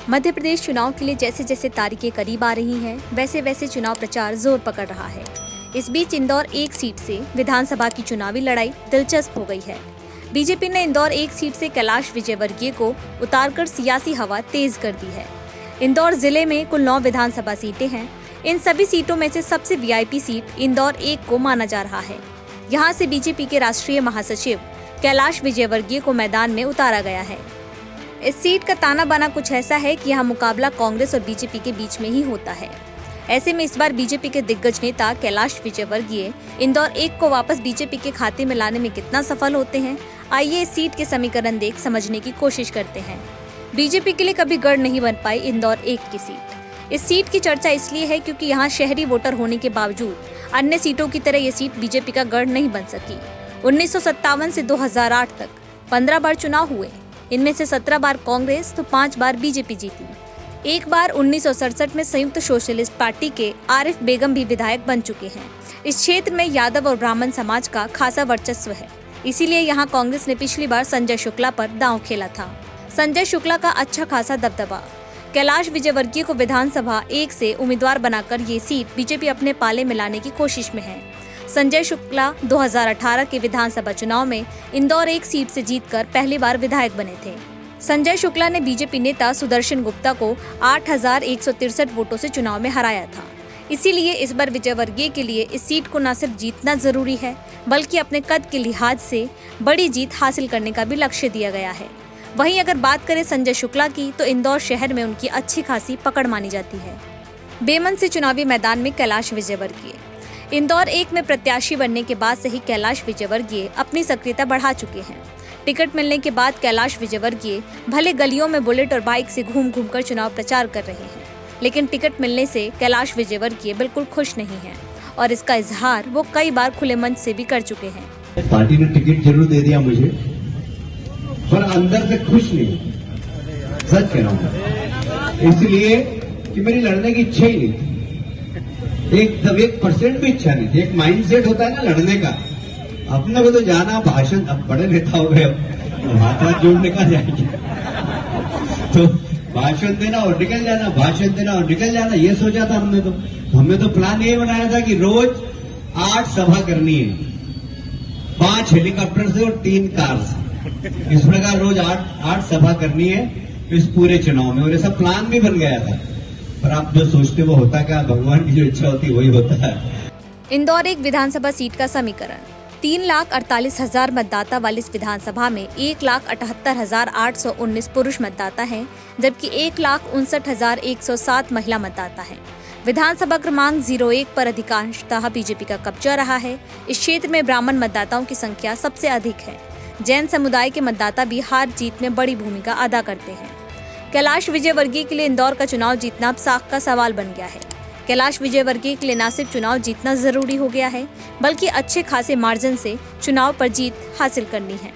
मध्य प्रदेश चुनाव के लिए जैसे जैसे तारीखें करीब आ रही हैं, वैसे वैसे चुनाव प्रचार जोर पकड़ रहा है। इस बीच इंदौर एक सीट से विधानसभा की चुनावी लड़ाई दिलचस्प हो गई है। बीजेपी ने इंदौर एक सीट से कैलाश विजयवर्गीय को उतारकर सियासी हवा तेज कर दी है। इंदौर जिले में कुल 9 विधानसभा सीटें हैं। इन सभी सीटों में से सबसे वीआईपी सीट इंदौर एक को माना जा रहा है। यहाँ से बीजेपी के राष्ट्रीय महासचिव कैलाश विजयवर्गीय को मैदान में उतारा गया है। इस सीट का ताना बाना कुछ ऐसा है कि यहाँ मुकाबला कांग्रेस और बीजेपी के बीच में ही होता है। ऐसे में इस बार बीजेपी के दिग्गज नेता कैलाश विजयवर्गीय इंदौर एक को वापस बीजेपी के खाते में लाने में कितना सफल होते हैं, आइए इस सीट के समीकरण देख समझने की कोशिश करते हैं। बीजेपी के लिए कभी गढ़ नहीं बन पाई इंदौर एक की सीट। इस सीट की चर्चा इसलिए है क्योंकि यहाँ शहरी वोटर होने के बावजूद अन्य सीटों की तरह ये सीट बीजेपी का गढ़ नहीं बन सकी। 1957 से 2008 तक 15 बार चुनाव हुए। इनमें से 17 बार कांग्रेस तो 5 बार बीजेपी जीती। एक बार 1967 में संयुक्त सोशलिस्ट पार्टी के आरिफ बेगम भी विधायक बन चुके हैं। इस क्षेत्र में यादव और ब्राह्मण समाज का खासा वर्चस्व है, इसीलिए यहाँ कांग्रेस ने पिछली बार संजय शुक्ला पर दांव खेला था। संजय शुक्ला का अच्छा खासा दबदबा। कैलाश विजयवर्गीय को विधानसभा एक से उम्मीदवार बनाकर ये सीट बीजेपी अपने पाले में लाने की कोशिश में है। संजय शुक्ला 2018 के विधानसभा चुनाव में इंदौर एक सीट से जीतकर पहली बार विधायक बने थे। संजय शुक्ला ने बीजेपी नेता सुदर्शन गुप्ता को 8,163 वोटों से चुनाव में हराया था। इसीलिए इस बार विजयवर्गीय के लिए इस सीट को न सिर्फ जीतना जरूरी है, बल्कि अपने कद के लिहाज से बड़ी जीत हासिल करने का भी लक्ष्य दिया गया है। वहीं अगर बात करें संजय शुक्ला की, तो इंदौर शहर में उनकी अच्छी खासी पकड़ मानी जाती है। बेमन से चुनावी मैदान में कैलाश विजयवर्गीय। इंदौर एक में प्रत्याशी बनने के बाद से ही कैलाश विजयवर्गीय अपनी सक्रियता बढ़ा चुके हैं। टिकट मिलने के बाद कैलाश विजयवर्गीय भले गलियों में बुलेट और बाइक से घूम घूम कर चुनाव प्रचार कर रहे हैं, लेकिन टिकट मिलने से कैलाश विजयवर्गीय बिल्कुल खुश नहीं हैं और इसका इजहार वो कई बार खुले मंच से भी कर चुके हैं। पार्टी ने टिकट जरूर दे दिया मुझे, पर अंदर से खुश नहीं, सच कह रहा हूँ। इसलिए कि मेरी लड़ने की इच्छा ही नहीं थी, एकदम 1% भी इच्छा नहीं थी। एक माइंडसेट होता है ना लड़ने का, अपने को तो जाना भाषण, अब बड़े नेता हो गए, अब हाथ जोड़ने का जाएंगे तो भाषण देना और निकल जाना, भाषण देना और निकल जाना, ये सोचा था हमने तो प्लान ये बनाया था कि रोज 8 सभा करनी है, 5 हेलीकॉप्टर से और 3 कार से। इस प्रकार रोज 8 सभा करनी है इस पूरे चुनाव में, और ऐसा प्लान भी बन गया था। पर आप जो सोचते वो होता क्या, भगवान की जो इच्छा होती वही होता है। इंदौर एक विधानसभा सीट का समीकरण। 3,48,000 मतदाता वाली इस विधानसभा में 1,78,819 पुरुष मतदाता हैं, जबकि 1,59,107 महिला मतदाता हैं। विधानसभा क्रमांक 01 पर अधिकांशतः बीजेपी का कब्जा रहा है। इस क्षेत्र में ब्राह्मण मतदाताओं की संख्या सबसे अधिक है। जैन समुदाय के मतदाता भी हार जीत में बड़ी भूमिका अदा करते हैं। कैलाश विजयवर्गीय के लिए इंदौर का चुनाव जीतना अब साख का सवाल बन गया है। कैलाश विजयवर्गीय के लिए न सिर्फ चुनाव जीतना जरूरी हो गया है, बल्कि अच्छे खासे मार्जिन से चुनाव पर जीत हासिल करनी है।